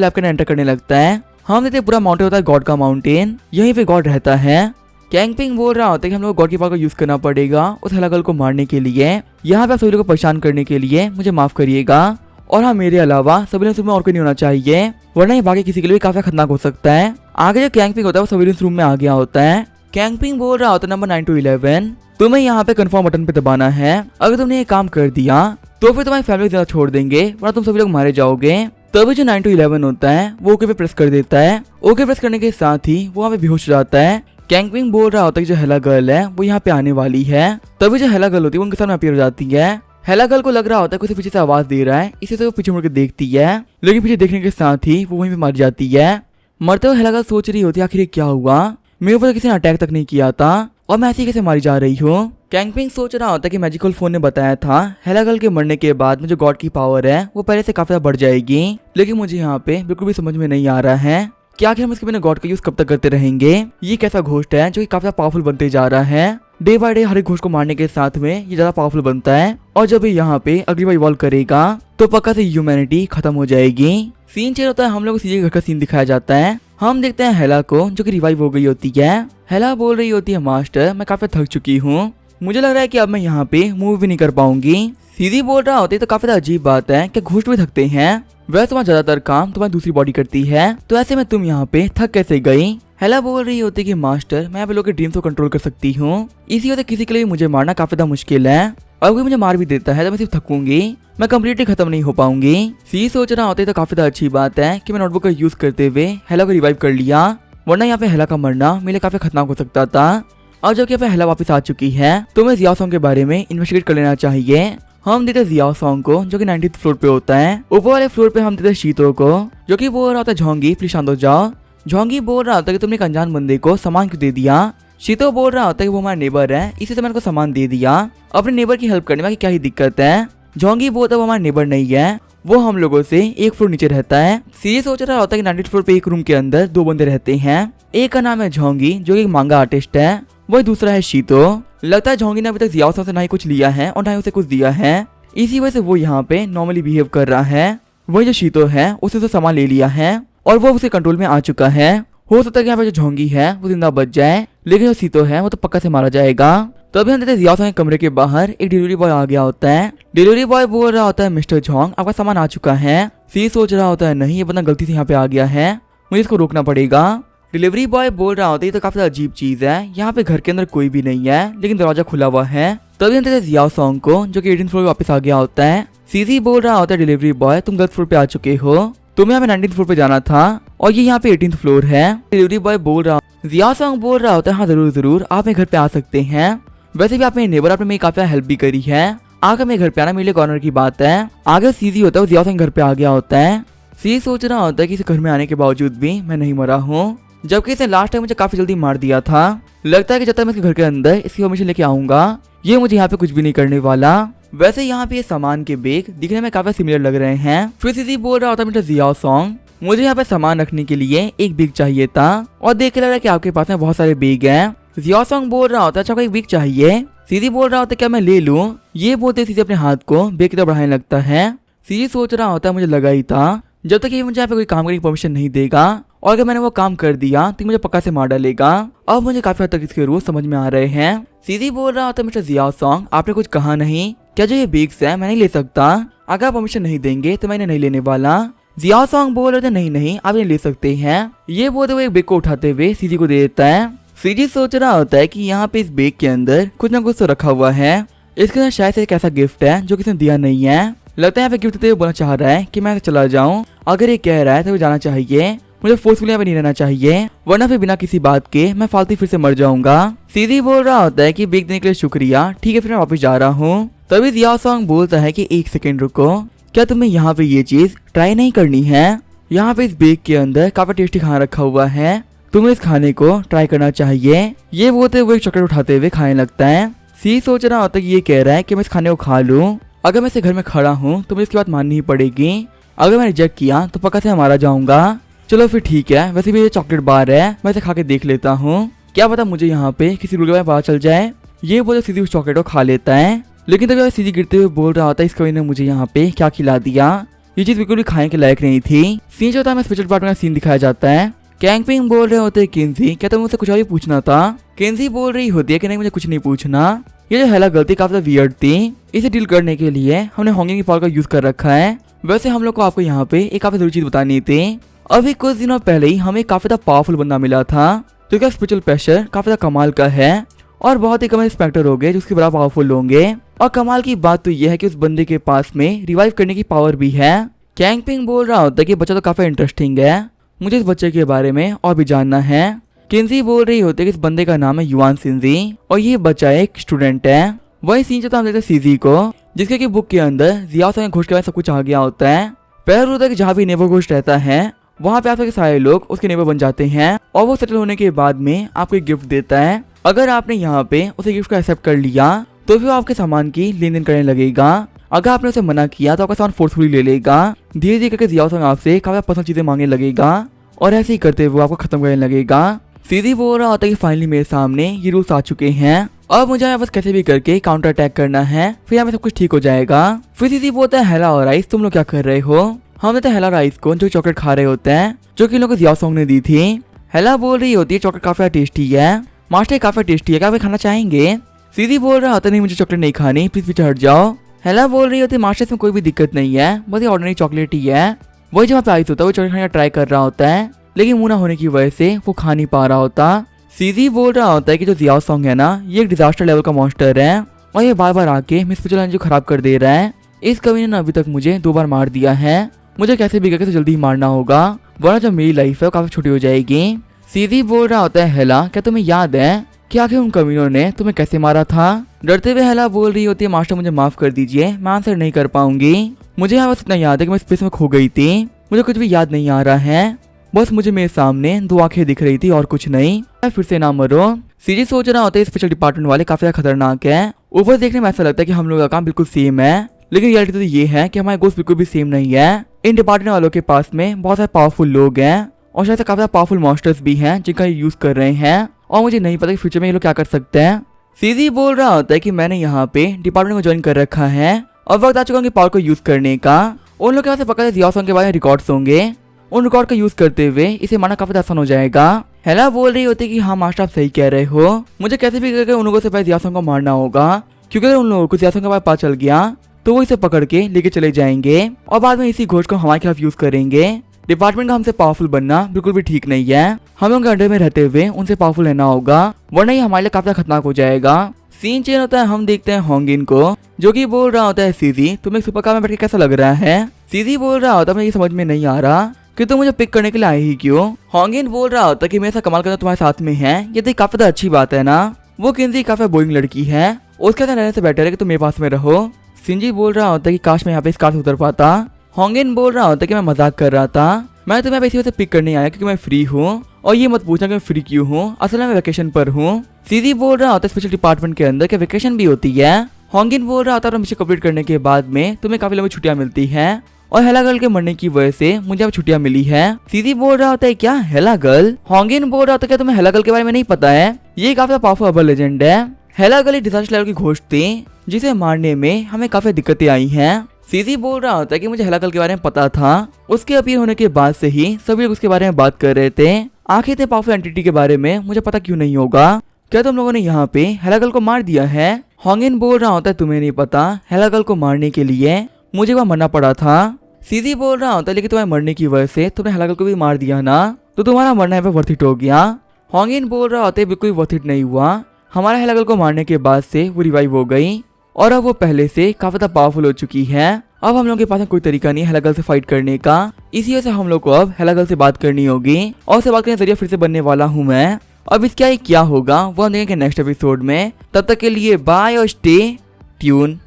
लैब के अंदर एंटर करने लगता है। हम देखते पूरा माउंटेन होता है गॉड का माउंटेन, यहीं पे गॉड रहता है। कैंगपिंग बोल रहा होता है कि हम लोग गॉड की पावर को यूज करना पड़ेगा उस हेला गर्ल को मारने के लिए, यहाँ पे आप सभी लोग को परेशान करने के लिए मुझे माफ करिएगा। और हाँ, मेरे अलावा सर्विलेंस रूम में और कोई नहीं होना चाहिए, वरना ये बाकी किसी के लिए भी काफी खतरनाक हो सकता है। आगे जो कैंग पिंग होता है वो सर्विलेंस रूम में आ गया होता है। कैंग पिंग बोल रहा होता है नंबर 9 to 11 तुम्हें यहाँ पे कंफर्म बटन पे दबाना है। अगर तुमने ये काम कर दिया तो फिर तुम्हारी फैमिली ज्यादा छोड़ देंगे, वरना तुम सभी लोग मारे जाओगे। तभी जो 9 to 11 होता है वो ओके पे प्रेस कर देता है। ओके प्रेस करने के साथ ही वो वहाँ पे बेहोश हो जाता है। कैंग पिंग बोल रहा होता है कि जो हेला गर्ल है वो यहाँ पे आने वाली है। तभी जो हेला गर्ल होती है उनके सामने अपीयर हो जाती है। हेला गर्ल को लग रहा होता है कि उसे पीछे से आवाज दे रहा है, इसी से वो पीछे मुड़ के देखती है, लेकिन पीछे देखने के साथ ही वो वहीं पे मर जाती है। मरते हुए हेला गर्ल सोच रही होती है आखिर क्या हुआ, मेरे ऊपर किसी ने अटैक तक नहीं किया था और मैं ऐसे कैसे मारी जा रही हूँ। कैंग पिंग सोच रहा होता है कि मैजिकल फोन ने बताया था हेला गर्ल के मरने के बाद में जो गॉड की पावर है वो पहले से काफी बढ़ जाएगी, लेकिन मुझे यहाँ पे बिल्कुल भी समझ में नहीं आ रहा है कि आखिर हम इसके बिना गॉड का यूज कब तक करते रहेंगे। ये कैसा घोस्ट है जो कि काफी पावरफुल बनते जा रहा है। डे बाय डे हर एक घोस्ट को मारने के साथ में ये ज्यादा पावरफुल बनता है और जब ये यहाँ पे अगली बार इवॉल्व करेगा तो पक्का से ह्यूमैनिटी खत्म हो जाएगी। सीन चेंज होता है, हम लोग को सीधे घर का सीन दिखाया जाता है। हम देखते हैं हेला को जो कि रिवाइव हो गई होती है। हेला बोल रही होती है मास्टर मैं काफी थक चुकी हूँ, मुझे लग रहा है कि अब मैं यहाँ पे मूव भी नहीं कर पाऊंगी। सीधी बोल रहा होती है तो काफी अजीब बात है कि घोस्ट भी थकते हैं, वैसे तुम्हारा ज्यादातर काम तुम्हारी दूसरी बॉडी करती है, तो ऐसे में तुम यहाँ पे थक कैसे गई। हेला बोल रही होती कि मास्टर मैं यहाँ पे लोगों के ड्रीम्स को कंट्रोल कर सकती हूँ, इसी वजह किसी के लिए मुझे मारना काफी ज्यादा मुश्किल है और कोई मुझे मार भी देता है तो मैं सिर्फ थकूंगी, मैं कम्प्लीटली खत्म नहीं हो पाऊंगी। सी सोच रहा होता है तो काफी ज्यादा अच्छी बात है कि मैं नोटबुक का यूज करते हुए हेला को रिवाइव कर लिया, वरना यहाँ पे हेला का मरना मेरे लिए काफी खतरनाक हो सकता था। और जब यहाँ पे हेला वापस आ चुकी है तो मैं जियाओ सॉन्ग के बारे में इन्वेस्टिगेट कर लेना चाहिए। हम देते जियाओ सॉन्ग को जो कि 90th फ्लोर पे होता है। ऊपर वाले फ्लोर पे हम देते शीतो को जो कि बोल रहा होता है झोंगी प्लीज शांत हो जाओ। झोंगी बोल रहा होता है कि तुमने एक अनजान बंदे को सामान क्यों दे दिया। शीतो बोल रहा होता है कि वो हमारा नेबर है, इसी से मैंने को सामान दे दिया, अपने नेबर की हेल्प करने में क्या ही दिक्कत है। झोंगी बोलता है वो हमारा नेबर नहीं है, वो हम लोगों से एक फ्लोर नीचे रहता है। सीरियस सोच रहा होता है कि 90th फ्लोर पे एक रूम के अंदर दो बंदे रहते हैं, एक का नाम है झोंगी जो कि एक मांगा आर्टिस्ट है, वही दूसरा है शीतो। लगता है झोंगी ने अभी तक जियाओ से ना ही कुछ लिया है और ना ही उसे कुछ दिया है, इसी वजह से वो यहाँ पे नॉर्मली बिहेव कर रहा है। वही जो शीतो है उसने तो सामान ले लिया है और वो उसके कंट्रोल में आ चुका है। हो सकता है कि यहाँ पे जो झोंगी है वो जिंदा बच जाए, लेकिन जो शीतो है वो तो पक्का से मारा जाएगा। तो अभी हम देखते हैं जियाओ के कमरे के बाहर एक डिलीवरी बॉय आ गया होता है। डिलीवरी बॉय बोल रहा होता है मिस्टर झोंग आपका सामान आ चुका है। सी सोच रहा होता है नहीं ये बंदा गलती से यहाँ पे आ गया है, मुझे इसको रोकना पड़ेगा। डिलीवरी बॉय बोल रहा होता है ये तो काफी अजीब चीज है, यहाँ पे घर के अंदर कोई भी नहीं है लेकिन दरवाजा खुला हुआ है। तभी हम देखते हैं जियाओ सॉन्ग को जो कि 18th फ्लोर पे वापस आ गया होता है। सीधी बोल रहा होता है डिलीवरी बॉय तुम गलत फ्लोर पे आ चुके हो, तुम्हें यहाँ पे 19th फ्लोर पे जाना था और ये यहाँ पे 18th फ्लोर है। डिलीवरी बॉय बोल रहा जियाओ सॉन्ग बोल रहा होता है हाँ जरूर जरूर आप मेरे घर पे आ सकते हैं, वैसे भी आप मेरे नेबर आपने मेरी काफी हेल्प भी करी है, आकर मेरे घर पे आना मेरे लिए कॉर्नर की बात है। आगे सीधी होता है वो जियाओ सॉन्ग घर पे आ गया होता है। सी सोच रहा होता है कि इस घर में आने के बावजूद भी मैं नहीं मरा हूँ, जबकि इसने लास्ट टाइम मुझे काफी जल्दी मार दिया था। लगता है कि जब तक मैं इसके घर के अंदर इसकी परमिशन लेके आऊंगा ये मुझे यहाँ पे कुछ भी नहीं करने वाला। वैसे यहाँ पे ये सामान के बैग दिखने में काफी सिमिलर लग रहे हैं। फिर सीधी बोल रहा होता है मिस्टर जियाओ सॉन्ग मुझे यहाँ पे सामान रखने के लिए एक बैग चाहिए था और देख के लग रहा है कि आपके पास में बहुत सारे बैग हैं। जियाओ सॉन्ग बोल रहा होता है अच्छा आपको एक बैग चाहिए। सीधी बोल रहा होता है क्या मैं ले लूं, ये बोलते सीधे अपने हाथ को बैग की तरफ बढ़ाने लगता है। सीधी सोच रहा होता है मुझे लगा ही था जब तक ये मुझे यहाँ पे कोई काम करने की परमिशन नहीं देगा और अगर मैंने वो काम कर दिया तो मुझे पक्का से मार डालेगा। अब मुझे काफी हद तक इसके रूल समझ में आ रहे हैं। सीधी बोल रहा होता है मिस्टर जियाओ सॉन्ग आपने कुछ कहा नहीं, क्या जो ये बैग्स है मैं नहीं ले सकता, अगर आप परमिशन नहीं देंगे तो मैं नहीं लेने वाला। जियाओ सॉन्ग बोल रहे थे नहीं नहीं आप ये ले सकते हैं, ये बोलते हुए एक बैग को उठाते हुए सीधी को दे देता है। सीधी सोच रहा होता है कि यहाँ पे इस बैग के अंदर कुछ ना कुछ तो रखा हुआ है, इसके अंदर शायद से एक ऐसा गिफ्ट है जो किसी ने दिया नहीं है। लगता है यहाँ पे गिफ्ट देते हुए बोलना चाह रहा है कि मैं चला जाऊँ, अगर ये कह रहा है तो जाना चाहिए, मुझे फोर्सफुली यहाँ पे नहीं रहना चाहिए वरना फिर बिना किसी बात के मैं फालतू फिर से मर जाऊंगा। सीधी बोल रहा होता है कि बैग देने के लिए शुक्रिया, ठीक है फिर मैं वापस जा रहा हूँ। तभी जियाओ सॉन्ग बोलता है कि एक सेकेंड रुको, क्या तुम्हें यहाँ पे ये चीज ट्राई नहीं करनी है, यहाँ पे इस बैग के अंदर काफी टेस्टी खाना रखा हुआ है, तुम्हें इस खाने को ट्राई करना चाहिए। ये बोलते हुए एक चॉकलेट उठाते हुए खाने लगता है। सी सोच रहा होता है कि ये कह रहा है कि मैं इस खाने को खा लूं, अगर मैं इसे घर में खड़ा हूँ तो मुझे इसकी बात माननी ही पड़ेगी, अगर मैं रिजेक्ट किया तो पक्का से मारा जाऊंगा। चलो फिर ठीक है, वैसे भी ये चॉकलेट बार है मैं इसे खा के देख लेता हूँ, क्या पता मुझे यहाँ पे किसी रूल के बारे में पता चल जाए। ये बोले सीधी उस चॉकलेट को खा लेता है, लेकिन तभी सीधी गिरते हुए बोल रहा होता है इस कवि ने मुझे यहाँ पे क्या खिला दिया, ये चीज बिल्कुल भी खाने के लायक नहीं थी। सीन जो होता है स्पेशल पार्ट में सीन दिखाया जाता है। कैंग पिंग बोल रहे होते हैं किन्जी क्या तुम मुझसे कुछ और ही पूछना था। किन्जी बोल रही होती है कि नहीं मुझे कुछ नहीं पूछना, ये जो हेला गलती काफी ज्यादा वियर्ड थी, इसे डील करने के लिए हमने होंगिंग की पावर का यूज कर रखा है। वैसे हम लोग को आपको यहाँ पे एक काफी जरूरी चीज बतानी थी। अभी कुछ दिनों पहले ही हमें काफी ज्यादा पावरफुल बंदा मिला था, जो कि स्पिरिचुअल प्रेशर काफी ज्यादा कमाल का है और बहुत ही कम इंस्पेक्टर हो गए जो उसके बराबर पावरफुल होंगे। और कमाल की बात तो यह है कि उस बंदे के पास में रिवाइव करने की पावर भी है। कैंगपिंग बोल रहा होता है कि बच्चा तो काफी इंटरेस्टिंग है, मुझे इस बच्चे के बारे में और भी जानना है। किन्जी बोल रही होती है कि इस बंदे का नाम है युआन सिंजी और ये बच्चा एक स्टूडेंट है। वही सीन जो हम देखते सीजी को, जिसके की बुक के अंदर जियाओ संग घोष के बाद सब कुछ आ गया होता है। पहले होता है कि जहाँ भी नेबर घोष रहता है वहाँ पे आपके सारे लोग उसके नेबर बन जाते हैं और वो सेटल होने के बाद में आपको एक गिफ्ट देता है। अगर आपने यहाँ पे उसे गिफ्ट को एक्सेप्ट कर लिया तो फिर आपके सामान की लेन देन करने लगेगा। अगर आपने उसे मना किया तो आपका सामान फोर्सफुली ले लेगा। धीरे धीरे करके जियाओ संग आपसे काफी पर्सनल चीजें मांगने लगेगा और ऐसे ही करते हुए आपको खत्म करने लगेगा। सीधी बोल रहा होता है कि फाइनली मेरे सामने ये रूल्स आ चुके हैं, अब मुझे बस कैसे भी करके काउंटर अटैक करना है, फिर हमें सब कुछ ठीक हो जाएगा। फिर सीधी बोलता है हेला और राइस तुम लोग क्या कर रहे हो। हम देते हैं हेला राइस को जो चॉकलेट खा रहे होते हैं, जो कि इन लोगों को जियाओ सॉन्ग ने दी थी। हेला बोल रही होती है चॉकलेट काफी टेस्टी है, मास्टर काफी टेस्टी है, क्या वे खाना चाहेंगे। सीधी बोल रहा होता नहीं मुझे चॉकलेट नहीं खानी, प्लीज पीछे हट जाओ। हेला बोल रही होती है मास्टर इसमें कोई भी दिक्कत नहीं है, बस ये ऑर्डिनरी चॉकलेट ही है। वही जब पे आइस होता है वो चॉकलेट खाने का ट्राई कर रहा होता है, लेकिन मुंह ना होने की वजह से वो खा नहीं पा रहा होता। सीधी बोल रहा होता है कि जो जियाओ सॉन्ग है ना ये एक डिजास्टर लेवल का मॉन्स्टर है और ये बार बार आके मिस पिचुला जो खराब कर दे रहा है। इस कवि ने अभी तक मुझे 2 बार मार दिया है, मुझे कैसे भी करके तो जल्दी ही मारना होगा वरना जो मेरी लाइफ है वो काफी छोटी हो जाएगी। सीधी बोल रहा होता है हेला क्या तुम्हें याद है कि आखिर उन कमीनों ने तुम्हें कैसे मारा था। डरते हुए हेला बोल रही होती है मास्टर मुझे माफ कर दीजिए, मैं आंसर नहीं कर पाऊंगी। मुझे यहाँ बस इतना याद है कि मैं स्पेस में खो गई थी, मुझे कुछ भी याद नहीं आ रहा है, बस मुझे मेरे सामने 2 आंखें दिख रही थी और कुछ नहीं। फिर से ना मरो। सीजी सोच रहा होता है स्पेशल डिपार्टमेंट वाले काफी ज्यादा खतरनाक है, ऊपर देखने में ऐसा लगता है कि हम लोग का काम बिल्कुल सेम है, लेकिन रियलिटी तो ये है कि हमारे गोल्स बिल्कुल भी सेम नहीं है। इन डिपार्टमेंट वालों के पास में बहुत सारे पावरफुल लोग हैं और शायद काफी पावरफुल मॉन्स्टर्स भी हैं जिनका यूज कर रहे हैं और मुझे नहीं पता कि फ्यूचर में ये लोग क्या कर सकते हैं। सीजी बोल रहा होता है कि मैंने यहाँ पे डिपार्टमेंट को ज्वाइन कर रखा है और वक्त आ चुका है पावर को यूज करने का। उन लोग के पास पता है जियाओ सॉन्ग के बारे में रिकॉर्ड्स होंगे, उन रिकॉर्ड का यूज करते हुए इसे मारना काफी आसान हो जाएगा। हेला बोल रही होती है कि हाँ मास्टर आप सही कह रहे हो, मुझे कैसे भी करके उन लोगों से पहले जियाओ सॉन्ग को मारना होगा, क्योंकि अगर उन लोगों को जियाओ सॉन्ग के बारे में पता चल गया तो वो इसे पकड़ के लेके चले जाएंगे और बाद में इसी घोष को हमारे खिलाफ यूज करेंगे। डिपार्टमेंट का हमसे पावरफुल बनना बिल्कुल भी ठीक नहीं है, हमें उनके अंडर में रहते हुए उनसे पावरफुल रहना होगा वरना ये हमारे लिए काफी खतरनाक हो जाएगा। सीन चेंज होता है, हम देखते हैं होंगिन को जो कि बोल रहा होता है सीधी तुम्हें सुपर कार में बैठ के कैसा लग रहा है। सीधी बोल रहा होता है मुझे ये समझ में नहीं आ रहा कि तुम मुझे पिक करने के लिए आए ही क्यों। होंगिन बोल रहा होता है कि मेरे साथ कमाल करना तुम्हारे साथ में है, ये तो काफी अच्छी बात है ना। वो किन्जी काफी बोरिंग लड़की है, उसके साथ रहने से बेटर है कि तुम मेरे पास में रहो। सिंजी बोल रहा होता है कि काश मैं यहाँ पे इस कार से उतर पाता। होंगिन बोल रहा होता है कि मैं मजाक कर रहा था, मैं तुम्हें इसी वजह से पिक करने आया क्योंकि मैं फ्री हूँ और ये मत पूछना कि मैं फ्री क्यों हूँ, असल में मैं वेकेशन पर हूँ। सीधी बोल रहा होता है स्पेशल डिपार्टमेंट के अंदर क्या वेकेशन भी होती है। होंगिन बोल रहा होता है मिशन कंप्लीट करने के बाद में तुम्हें काफी लंबी छुट्टियां मिलती है और हेला गर्ल के मरने की वजह से मुझे अब छुट्टियां मिली है। सीधी बोल रहा होता है क्या हेला गर्ल। होंगिन बोल रहा होता है क्या तुम्हें हेला गर्ल के बारे में नहीं पता है, ये काफी पावरफुल अर्बन लेजेंड है। हेला गर्ल एक डिजास्टर लेवल की घोष थी जिसे मारने में हमें काफी दिक्कतें आई हैं। सीधी बोल रहा होता है कि मुझे हेला गर्ल के बारे में पता था, उसके अपीयर होने के बाद से ही सभी लोग उसके बारे में बात कर रहे थे। आखिर इतने पावरफुल एंटिटी के बारे में मुझे पता क्यों नहीं होगा, क्या तुम लोगों ने यहाँ पे हेला गर्ल को मार दिया है। होंगिन बोल रहा होता है तुम्हें नहीं पता, हेला गर्ल को मारने के लिए मुझे वहाँ मरना पड़ा था। सीधी बोल रहा होता है लेकिन तुम्हारे मरने की वजह से तुमने हेला गर्ल को भी मार दिया ना, तो तुम्हारा मरना यहाँ पे वर्थ इट हो गया। होंगिन बोल रहा होता है बिल्कुल वर्थ इट नहीं हुआ, हमारा हेला गर्ल को मारने के बाद से वो रिवाइव हो गई और अब वो पहले से काफी ज्यादा पावरफुल हो चुकी है। अब हम लोग के पास कोई तरीका नहीं है हेला गर्ल से फाइट करने का, इसी वजह से हम लोग को अब हेला गर्ल से बात करनी होगी और उससे बात करने का जरिया फिर से बनने वाला हूँ मैं। अब इसका क्या होगा वो हम देखेंगे नेक्स्ट एपिसोड में, तब तक के लिए बाय और स्टे ट्यून।